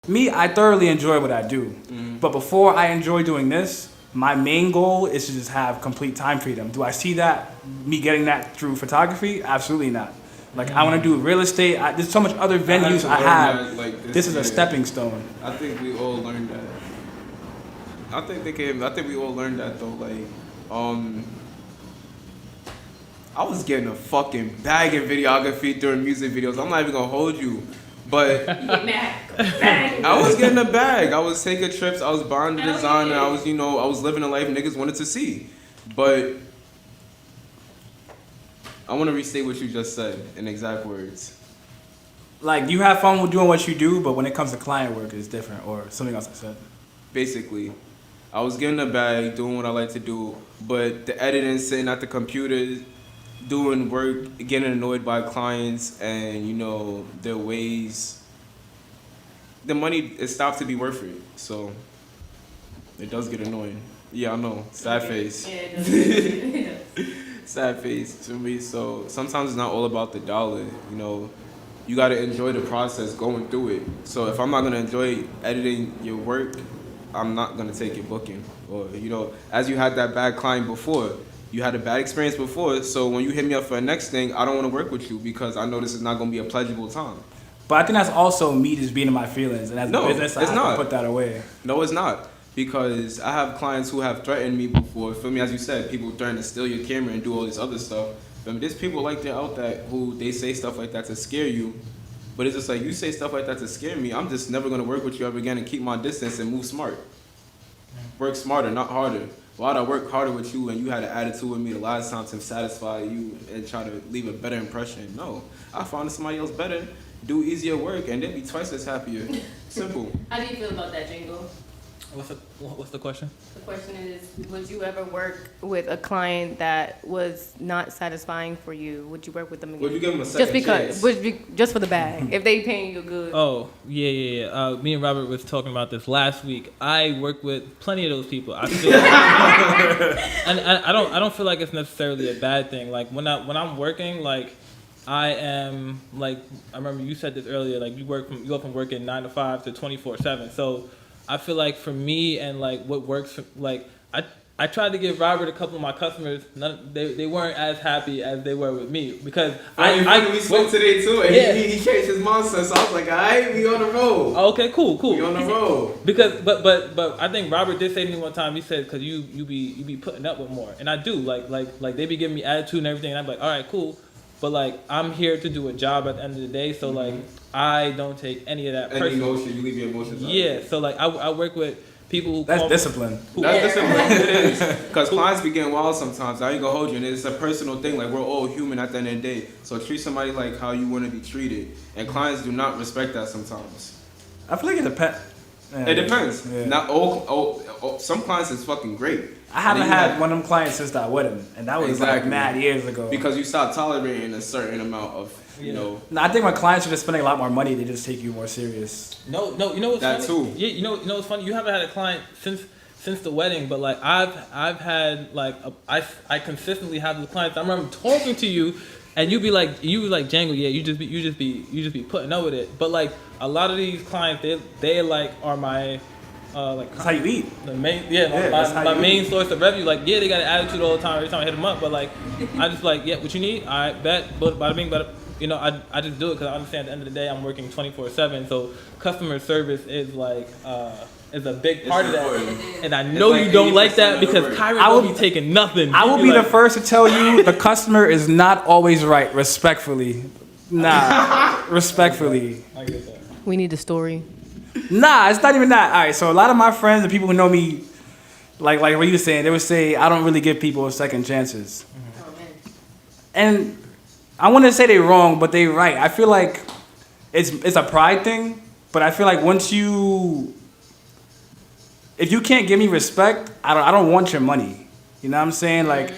Me, I thoroughly enjoy what I do. But before I enjoy doing this, my main goal is to just have complete time freedom. Do I see that, me getting that through photography? Absolutely not. Like, I want to do real estate. There's so much other venues I have. This is a stepping stone. I think we all learned that. I think we all learned that, though. Like, I was getting a fucking bag of videography during music videos. I'm not even gonna hold you. But I was getting a bag. I was taking trips. I was buying the design. And I was living a life niggas wanted to see. But I want to restate what you just said in exact words. Like, you have fun with doing what you do, but when it comes to client work, it's different, or something else I said. Basically, I was getting a bag, doing what I like to do, but the editing, sitting at the computer, doing work, getting annoyed by clients, and their ways, the money, it stopped to be worth it. So it does get annoying. Yeah, I know. Sad face. Yeah, it does. Sad face to me. So sometimes it's not all about the dollar. You got to enjoy the process going through it. So if I'm not going to enjoy editing your work, I'm not going to take your booking. Or, as you had that bad client before, you had a bad experience before, so when you hit me up for the next thing, I don't want to work with you because I know this is not going to be a pleasurable time. But I think that's also me just being in my feelings, and as a business, I have to put that away. No, it's not. Because I have clients who have threatened me before. For me, as you said, people threaten to steal your camera and do all this other stuff. But there's people like that out there who they say stuff like that to scare you. But it's just like, you say stuff like that to scare me, I'm just never going to work with you ever again and keep my distance and move smart. Work smarter, not harder. Why'd I work harder with you and you had an attitude with me the last time to satisfy you and try to leave a better impression? No. I found somebody else better, do easier work, and they'd be twice as happier. Simple. How do you feel about that, Jingle? What's the question? The question is, would you ever work with a client that was not satisfying for you? Would you work with them again? Would you give them a second chance? Just for the bag, if they paying you good. Oh, yeah. Me and Robert was talking about this last week. I work with plenty of those people. I feel and I don't feel like it's necessarily a bad thing. Like when I'm working, like I am like, I remember you said this earlier, like you go from working 9 to 5 to 24/7. So I feel like for me and like what works for, like I tried to give Robert a couple of my customers. They weren't as happy as they were with me because we spoke today too, and he changed his mindset. So I was like, alright, we on the road. Okay, cool. We on the road. Because but I think Robert did say to me one time. He said, because you be putting up with more, and I do. Like they be giving me attitude and everything, and I'm like, all right, cool. But like I'm here to do a job at the end of the day, so like I don't take any of that personal. Any emotion, you leave your emotions out. Yeah, so like I work with people who That's discipline. That's discipline. It is. Because clients be getting wild sometimes. I ain't gonna hold you, and it's a personal thing. Like we're all human at the end of the day. So treat somebody like how you want to be treated, and clients do not respect that sometimes. I feel like it depends. It depends. Yeah. Not all. Some clients is fucking great. I haven't had one of them clients since that wedding, and that was like mad years ago. Because you start tolerating a certain amount of, No, I think when clients are just spending a lot more money, they just take you more serious. No, you know what's that funny? Too. Yeah, you know what's funny? You haven't had a client since the wedding, but like I've had like I consistently have the clients. I remember talking to you, and you was like Django, yeah, you just be putting up with it. But like a lot of these clients, they like are my like that's how you eat. The main, my main source of revenue. Like, yeah, they got an attitude all the time. Every time I hit them up, but like, I just like, yeah, what you need? I bet, but bada bing, bada. I just do it because I understand at the end of the day I'm working 24/7. So customer service is like is a big part of that, and I know you don't like that because Kyron will be taking nothing. I will be the first to tell you the customer is not always right. Respectfully, respectfully. I get that. We need the story. Nah, it's not even that. All right, so a lot of my friends and people who know me, like what you were saying, they would say I don't really give people second chances. And I want to say they're wrong, but they're right. I feel like it's a pride thing, but I feel like if you can't give me respect, I don't want your money. You know what I'm saying? Like,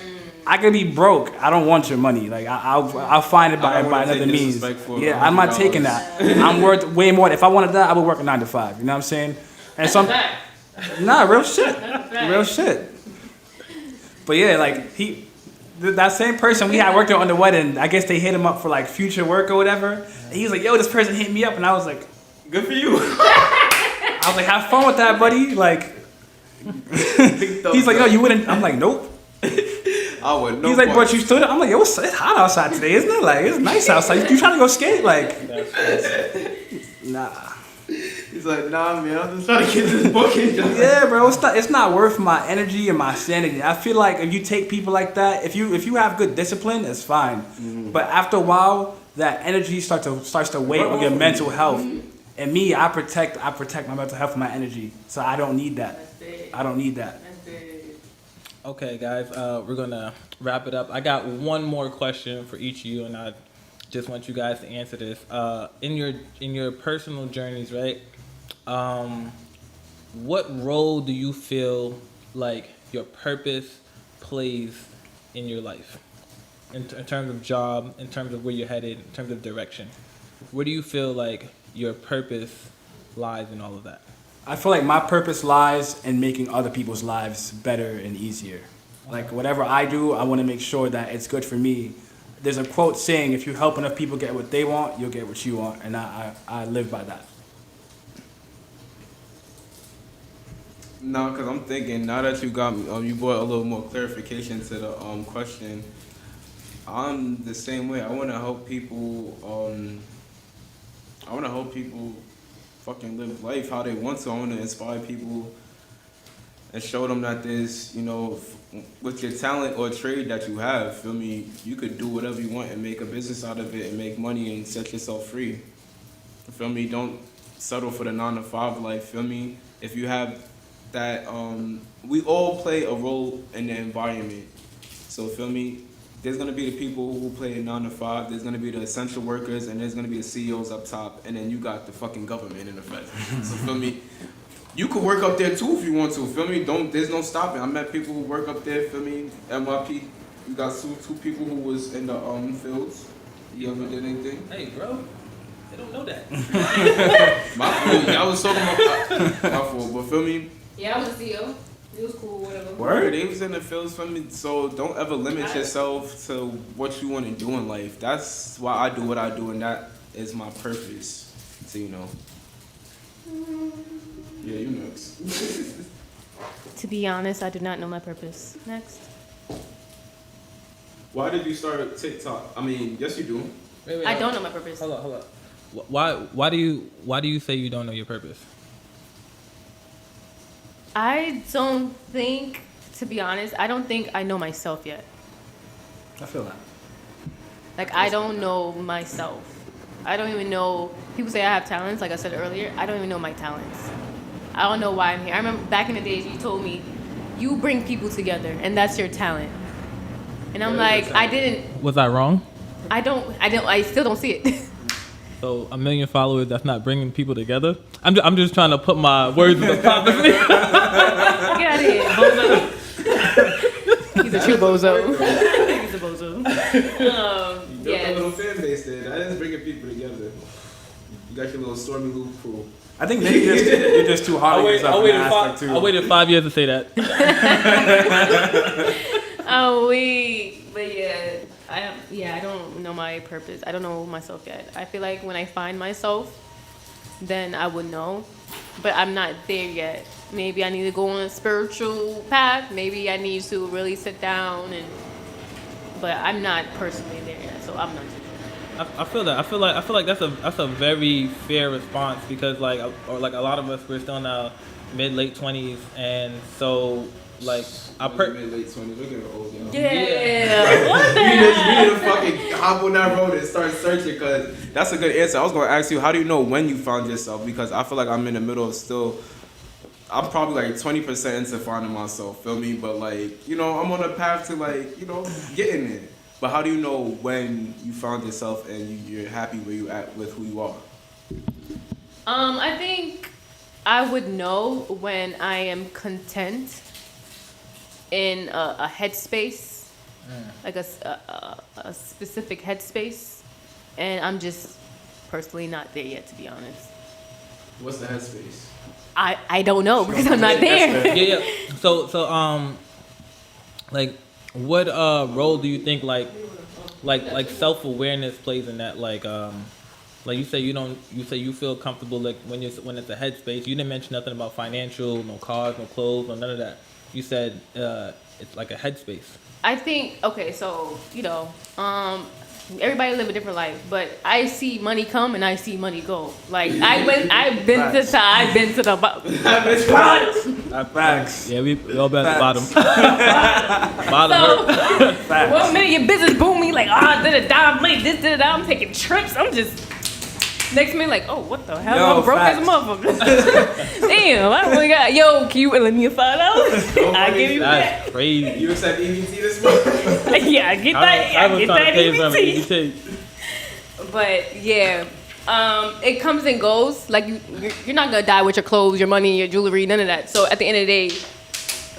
I could be broke. I don't want your money. Like I'll find it by another means. Yeah, I'm not taking that. I'm worth way more. If I wanted that, I would work a 9 to 5. You know what I'm saying? And some, real shit, real shit. But yeah, like that same person we had worked on the wedding. I guess they hit him up for like future work or whatever. And he was like, "Yo, this person hit me up," and I was like, "Good for you." was like, have fun with that, buddy. Like, he's like, no, you wouldn't. I'm like, nope. I would. He's like, but you stood. I'm like, yo, it's hot outside today, isn't it? Like, it's nice outside. You trying to go skate? Like, nah. He's like, nah, man, I'm just trying to get this booking done. Yeah, bro, it's not worth my energy and my sanity. I feel like if you take people like that, if you have good discipline, it's fine. Mm-hmm. But after a while, that energy starts to weigh on your mental health. Mm-hmm. And me, I protect my mental health and my energy. So I don't need that. I don't need that. Okay, guys, we're gonna wrap it up. I got one more question for each of you, and I just want you guys to answer this. In your personal journeys, right? What role do you feel like your purpose plays in your life? In terms of job, in terms of where you're headed, in terms of direction. Where do you feel like your purpose lies in all of that? I feel like my purpose lies in making other people's lives better and easier. Like whatever I do, I want to make sure that it's good for me. There's a quote saying, if you help enough people get what they want, you'll get what you want. And I live by that. No, because I'm thinking, now that you got me, you brought a little more clarification to the question. I'm the same way. I want to help people. I want to help people fucking live life how they want to. I want to inspire people and show them that there's, with your talent or trade that you have, feel me, you could do whatever you want and make a business out of it and make money and set yourself free. Feel me? Don't settle for the 9-to-5 life. Feel me? If you have that, we all play a role in the environment. So feel me? There's gonna be the people who play a 9-to-5. There's gonna be the essential workers, and there's gonna be the CEOs up top, and then you got the fucking government in effect. So feel me? You could work up there too if you want to. Feel me? There's no stopping. I met people who work up there. Feel me? NYP. You got two people who was in the fields. You ever did anything? Hey, bro. They don't know that. My fault. I was talking about my fault, but feel me? Yeah, I was a CEO. It was cool, whatever. Word, they was in the fields for me. So don't ever limit yourself to what you want to do in life. That's why I do what I do, and that is my purpose. So yeah, you next. To be honest, I do not know my purpose. Next. Why did you start TikTok? I mean, yes, you do. Wait, I don't know my purpose. Hold up. Why do you say you don't know your purpose? I don't think, to be honest, I don't think I know myself yet. I feel that. Like, I don't know myself. I don't even know, people say I have talents, like I said earlier. I don't even know my talents. I don't know why I'm here. I remember back in the days you told me, you bring people together, and that's your talent. And I'm like, I didn't. Was I wrong? I still don't see it. So 1 million followers, that's not bringing people together? I'm just trying to put my words in the context. Get out of here, bozo. He's a true bozo. He's a bozo. You built Yes. a little fan base there. That is bringing people together. You got your little Stormy Lou crew. I think maybe you're just too hard on yourself in that aspect too. I waited 5 years to say that. But yeah, I don't know my purpose. I don't know myself yet. I feel like when I find myself, then I would know. But I'm not there yet. Maybe I need to go on a spiritual path. Maybe I need to really sit down but I'm not personally there yet, so I'm not too sure. I feel that. I feel like that's a very fair response because like a lot of us, we're still in our mid-late 20s, and so like mid-late 20s. Look at old young. Yeah. What the You hell? need to fucking hop on that road and start searching, because that's a good answer. I was going to ask you, how do you know when you found yourself? Because I feel like I'm in the middle of still, I'm probably like 20% into finding myself, feel me? But like, I'm on a path to like, getting there. But how do you know when you found yourself and you're happy where you at with who you are? I think I would know when I am content in a headspace, like a specific headspace, and I'm just personally not there yet, to be honest. What's the headspace? I don't know because I'm not there. Yeah. So like, what role do you think like self-awareness plays in that? Like Like you say, you feel comfortable like when it's a headspace. You didn't mention nothing about financial, no cars, no clothes, no none of that. You said it's like a headspace. I think okay, so everybody live a different life, but I see money come and I see money go. Like I've been to the bottom. Facts. Yeah, we all been at the bottom. Bottom. So, one minute your business booming, like I'm like this, I'm taking trips. I'm just next minute like, oh, what the hell? I'm broke as a motherfucker. Damn, I only got can you lend me a $5? I give you that. That's crazy. You accept EBT this month? Yeah, I get that. I get that EBT. EBT. But yeah, it comes and goes. Like you're not gonna die with your clothes, your money, your jewelry, none of that. So at the end of the day,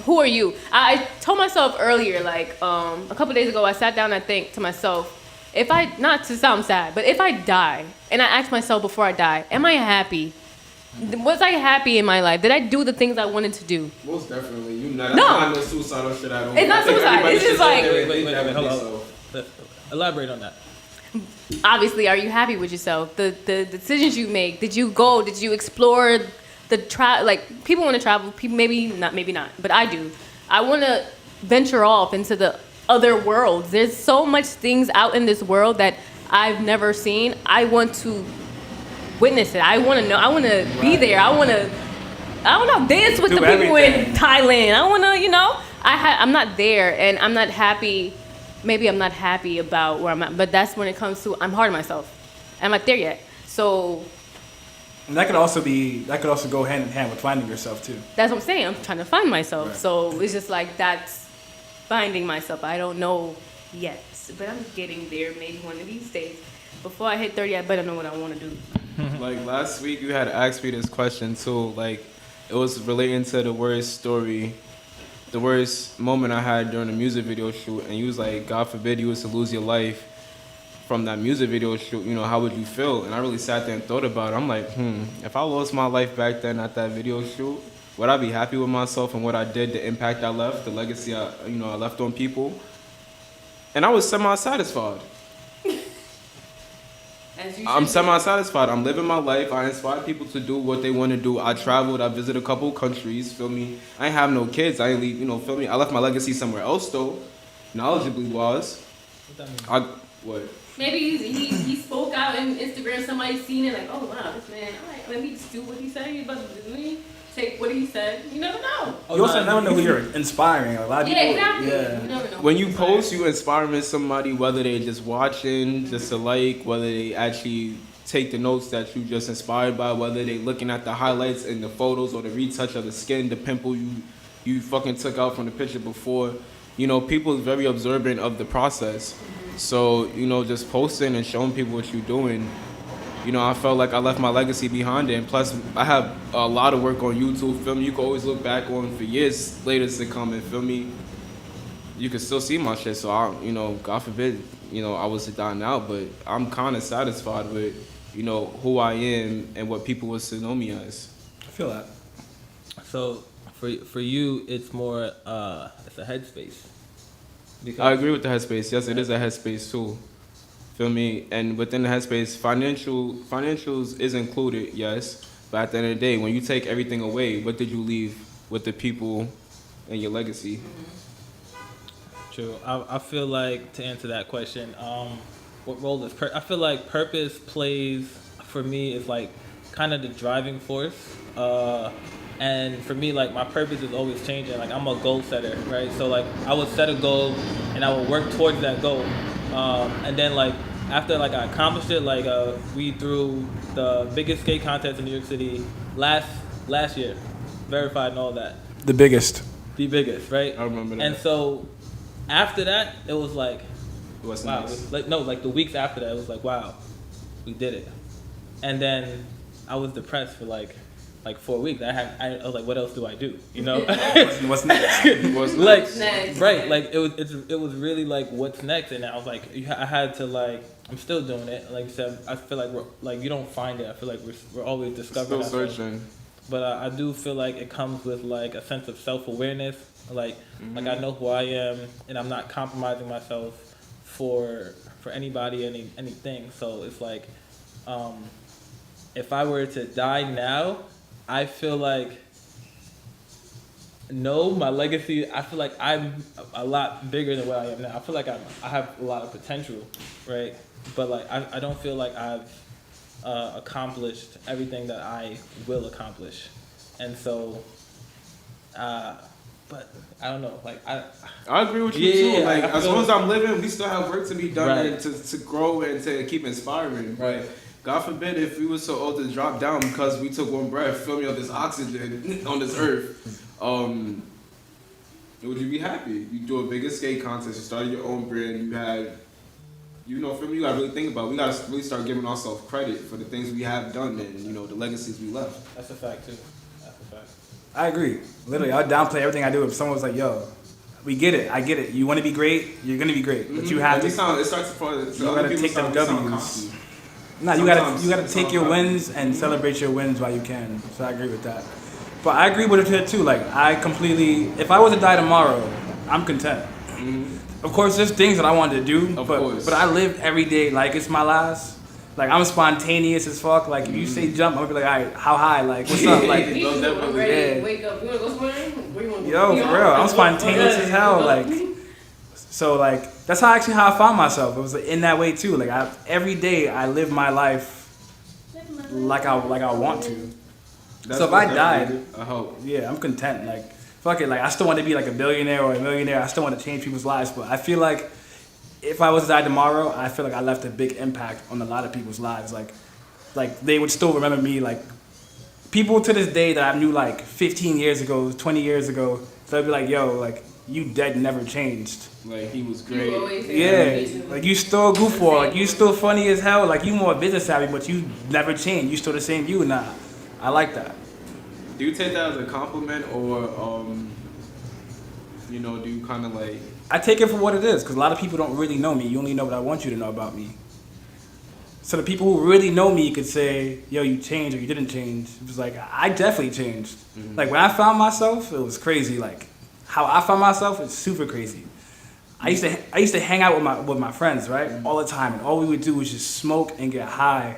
who are you? I told myself earlier, like a couple days ago, I sat down and I think to myself, not to sound sad, but if I die, and I ask myself before I die, am I happy? Was I happy in my life? Did I do the things I wanted to do? Most definitely. No. Not no suicidal shit at all. It's not suicide. It's just like Wait, hold on. Elaborate on that. Obviously, are you happy with yourself? The decisions you make. Did you go? Did you explore like people want to travel, people maybe not, but I do. I want to venture off into the other worlds. There's so much things out in this world that I've never seen. I want to witness it. I want to know. I want to be there. I want to dance with the people in Thailand. I want to, I'm not there, and I'm not happy. Maybe I'm not happy about where I'm at, but that's when it comes to I'm hard on myself. I'm not there yet. So And that could also go hand in hand with finding yourself too. that's what I'm saying. I'm trying to find myself. Right. So it's just like that's finding myself. I don't know yet, but I'm getting there. Maybe one of these days. Before I hit 30, I better know what I want to do. Like last week, you had asked me this question too. Like it was relating to the worst moment I had during the music video shoot, and you was like, God forbid you was to lose your life from that music video shoot, how would you feel? And I really sat there and thought about it. I'm like, if I lost my life back then at that video shoot, would I be happy with myself and what I did, the impact I left, the legacy I left on people? And I was semi-satisfied. I'm semi-satisfied. I'm living my life. I inspire people to do what they want to do. I traveled. I visited a couple countries. Feel me? I ain't have no kids. I ain't leave. Feel me? I left my legacy somewhere else though. Knowledgeably was. What that mean? What? Maybe he spoke out in Instagram. Somebody seen it like, oh wow, this man. All right, let me just do what he said. He's about to do me. Take what he said. You never know. You also never know who you're inspiring. A lot of people. Exactly. Yeah. You never know. When you post, you inspiring somebody, whether they just watching, just to like, whether they actually take the notes that you just inspired by, whether they looking at the highlights in the photos or the retouch of the skin, the pimple you fucking took out from the picture before. People is very observant of the process. So, just posting and showing people what you're doing, I felt like I left my legacy behind it. And plus, I have a lot of work on YouTube, feel me? You can always look back on for years later to come and feel me? You can still see my shit. So, God forbid, I was to die now, but I'm kind of satisfied with, who I am and what people was to know me as. I feel that. So, for you, it's more, it's a headspace. Because I agree with the headspace. Yes, it is a headspace too. Feel me? And within the headspace, financials is included, yes. But at the end of the day, when you take everything away, what did you leave with the people and your legacy? True. I feel like, to answer that question, what role does I feel like purpose plays, for me, is like kind of the driving force. And for me, like, my purpose is always changing. Like, I'm a goal setter, right? So, like, I would set a goal, and I would work towards that goal. And then, like, after, like, I accomplished it, like, we threw the biggest skate contest in New York City last year. Verified and all that. The biggest, right? I remember that. And so, after that, it was like, What's wow. next? Like, the weeks after that, it was like, wow, we did it. And then I was depressed for, like 4 weeks. I was like, what else do I do? what's next? What's next? Right, like it was really like, what's next? And I was like, I had to, like, I'm still doing it. Like you said, I feel like we're like, you don't find it. I feel like we're always discovering. Still ourselves. searching. But I do feel like it comes with, like, a sense of self-awareness. Like I know who I am, and I'm not compromising myself for anybody, anything. So it's like, if I were to die now, I feel like no, my legacy, I feel like I'm a lot bigger than what I am now. I feel like I have a lot of potential, right? But like I don't feel like I've accomplished everything that I will accomplish. And so, but I don't know, like I agree with you too. Yeah, like as long as I'm living, we still have work to be done Right. and to grow and to keep inspiring. Right. God forbid if we were so old to drop down because we took one breath, feel me, of this oxygen on this earth. Would you be happy? You do a bigger skate contest, you started your own brand, you had, you know, for me, you gotta really think about it. We gotta really start giving ourselves credit for the things we have done and, you know, the legacies we left. that's a fact too. That's a fact. I agree. Literally, I'll downplay everything I do if someone was like, "Yo, we get it. I get it. You want to be great. You're gonna be great, but you have to. It starts for You gotta take them W's. No, you gotta take your wins and celebrate your wins while you can. So I agree with that. But I agree with it too. Like I completely, if I was to die tomorrow, I'm content. Of course, there's things that I wanted to do, but I live every day like it's my last. Like I'm spontaneous as fuck. Like if you say jump, I'm gonna be like, all right, how high? Like what's up? Like Me too. I'm ready to wake up. You wanna go swimming? Where you wanna go? yo, for real, I'm spontaneous as hell. Like so, like that's how how I found myself. It was in that way too. Like every day I live my life like I want to. So if I died, I hope. Yeah, I'm content. Like, fuck it. Like, I still want to be like a billionaire or a millionaire. I still want to change people's lives. But I feel like if I was to die tomorrow, I feel like I left a big impact on a lot of people's lives. Like they would still remember me. Like, people to this day that I knew like 15 years ago, 20 years ago, they'll be like, yo, like, you dead, never changed. Like, he was great. Yeah, like, you still a goofball. Like, you still funny as hell. Like, you more business savvy, but you never changed. You still the same you. Nah, I like that. Do you take that as a compliment or, you know, do you kind of like... I take it for what it is, because a lot of people don't really know me. You only know what I want you to know about me. So the people who really know me could say, yo, you changed or you didn't change. It was like, I definitely changed. Like, when I found myself, it was crazy. Like, how I found myself is super crazy. I used to hang out with my friends, right, all the time, and all we would do was just smoke and get high.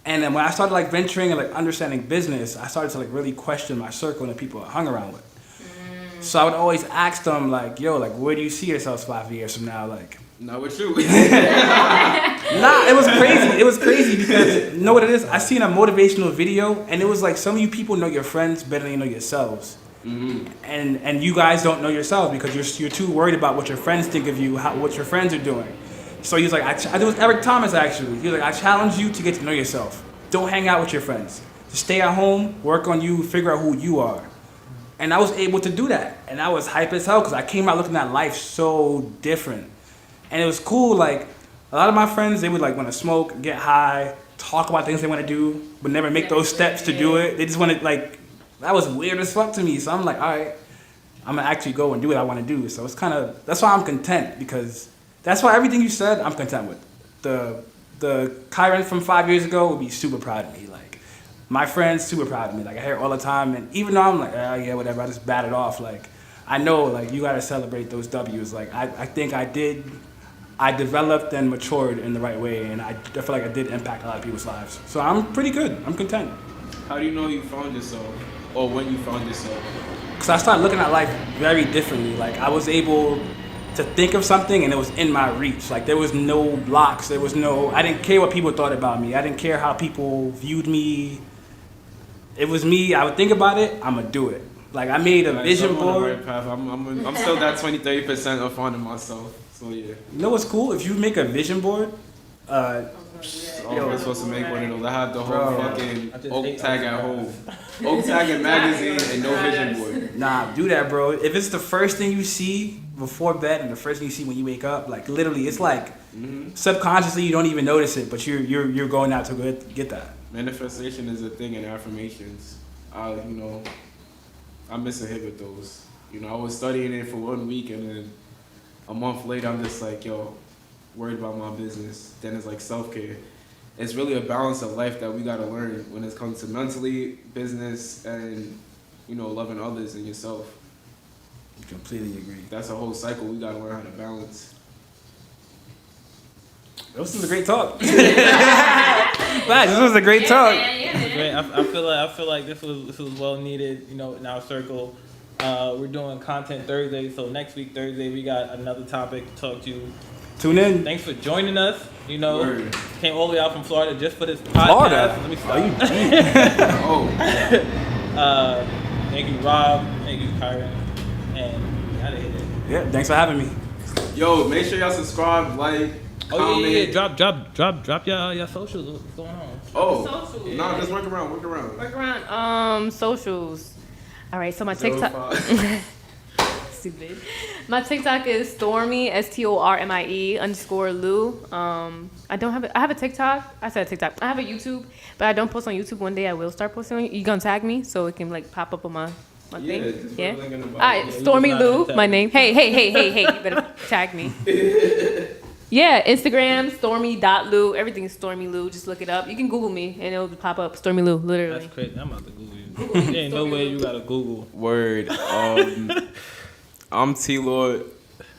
And then when I started like venturing and like understanding business, I started to like really question my circle and the people I hung around with. So I would always ask them like, yo, like, where do you see yourselves 5 years from now? Like, not with you. Nah, it was crazy. It was crazy because you know what it is? I seen a motivational video and it was like some of you people know your friends better than you know yourselves. And you guys don't know yourselves because you're too worried about what your friends think of you, what your friends are doing. So he was like, it was Eric Thomas actually. He was like, I challenge you to get to know yourself. Don't hang out with your friends. Just stay at home, work on you, figure out who you are. And I was able to do that. And I was hype as hell because I came out looking at life so different. And it was cool, like, a lot of my friends, they would like want to smoke, get high, talk about things they want to do, but never make those steps to do it. They just want to, like, that was weird as fuck to me. So I'm like, all right, I'm going to actually go and do what I want to do. So it's kind of, that's why I'm content because that's why everything you said, I'm content with. The Kyron from 5 years ago would be super proud of me. Like, my friends, super proud of me. Like, I hear it all the time. And even though I'm like, oh, yeah, whatever, I just bat it off. Like, I know, like, you got to celebrate those W's. Like, I think I developed and matured in the right way. And I feel like I did impact a lot of people's lives. So I'm pretty good. I'm content. How do you know you found yourself? Or when you found yourself? Because I started looking at life very differently. Like, I was able to think of something and it was in my reach. Like, there was no blocks. I didn't care what people thought about me. I didn't care how people viewed me. It was me. I would think about it. I'm going to do it. Like, I made a vision board. Right path. I'm still that 20-30% of finding myself. So, yeah. You know what's cool? If you make a vision board, we're supposed to make one of those. I have the whole fucking oak tag at home. Oak tag and magazine and no vision board. Nah, do that, bro. If it's the first thing you see before bed and the first thing you see when you wake up, like literally, it's like subconsciously you don't even notice it, but you're going out to get that. Manifestation is a thing in affirmations. I miss a hit with those. You know, I was studying it for 1 week and then a month later I'm just like, yo, worried about my business. Then it's like self-care. It's really a balance of life that we gotta learn when it comes to mentally, business, and, you know, loving others and yourself. Completely agree. That's a whole cycle we gotta learn how to balance. This is a great talk. This was a great talk. Great. I feel like this was well needed. You know, in our circle. We're doing content Thursday, so next week Thursday we got another topic to talk to you. Tune in. Thanks for joining us. You know, came all the way out from Florida just for this podcast. Florida? Let me stop. Are you Thank you, Rob. Thank you, Kyron. And we out of here. Yeah, thanks for having me. Yo, make sure y'all subscribe, like, comment. Oh yeah. Drop your socials. What's going on? Oh, Socials. nah, just work around. Work around. Socials. All right, so my TikTok. Stupid. My TikTok is Stormy STORMIE_Lou. I have a TikTok. I said TikTok. I have a YouTube, but I don't post on YouTube. One day I will start posting on YouTube. You gonna tag me so it can like pop up on my thing? Yeah. All right, Stormy Lou, my name. Hey, you better tag me. Yeah, Instagram, stormy.lou. Everything is Stormy Lou. Just look it up. You can Google me and it'll pop up. Stormy Lou, literally. That's crazy. I'm about to Google you. There ain't no way you gotta Google. Word. I'm T-Lord,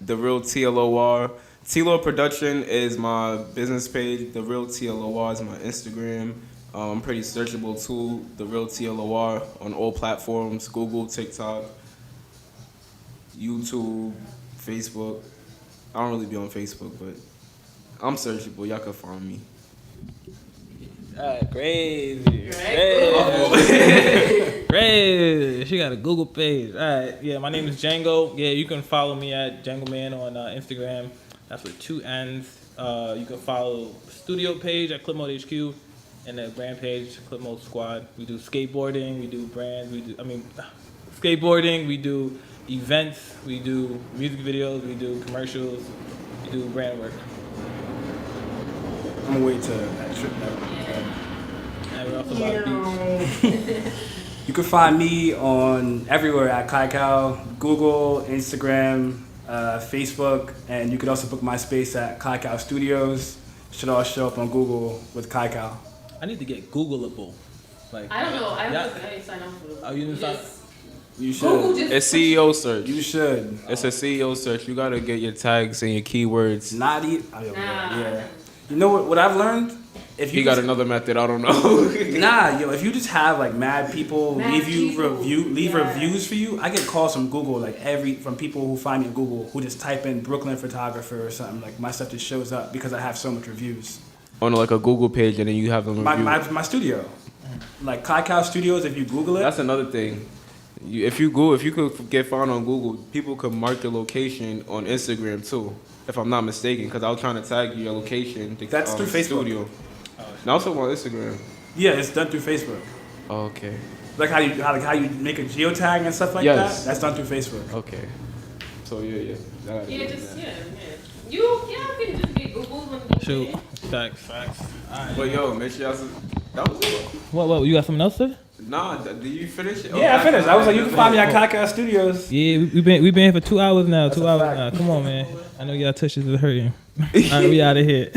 the real TLOR. T-Lord Production is my business page. The real TLOR is my Instagram. I'm pretty searchable too. The real TLOR on all platforms: Google, TikTok, YouTube, Facebook. I don't really be on Facebook, but I'm searchable. Y'all can find me. Crazy. Crazy. She got a Google page. All right. Yeah, my name is Django. Yeah, you can follow me at Django Man on Instagram. That's with 2 N's. You can follow studio page at Clip Mode HQ and the brand page, Clip Mode Squad. We do skateboarding. We do brands. Skateboarding. We do events. We do music videos. We do commercials. We do brand work. I'm gonna wait till that trip now. And we're also about beats. You can find me on everywhere at Kaikao, Google, Instagram, Facebook, and you can also book my space at Kaikao Studios. Should all show up on Google with Kaikao. I need to get Googleable. Like I don't know. I didn't sign up for it. Oh, you didn't sign? You should. It's CEO search. You should. It's a CEO search. You gotta get your tags and your keywords. Not eat. Yeah. You know what I've learned? If you got another method, I don't know. If you just have like mad people leave reviews for you, I get calls from Google from people who find me on Google who just type in Brooklyn photographer or something, like my stuff just shows up because I have so much reviews. On like a Google page and then you have them review. My studio. Like Kaikao Studios, if you Google it. That's another thing. If you could get found on Google, people could mark your location on Instagram too, if I'm not mistaken, because I was trying to tag your location. That's through Facebook. Studio. Now also on Instagram. Yeah, it's done through Facebook. Oh, okay. Like how you make a geotag and stuff like that. That's done through Facebook. Okay. So yeah. You can just get Google when you Shoot. Facts. Alright. But yo, make sure y'all. That was it. What? You got something else, sir? Nah, did you finish it? Yeah, I finished. I was like, you can find me at Kaikao Studios. Yeah, we've been here for 2 hours now. 2 hours now. Come on, man. I know y'all touches is hurting. All right, we out of here.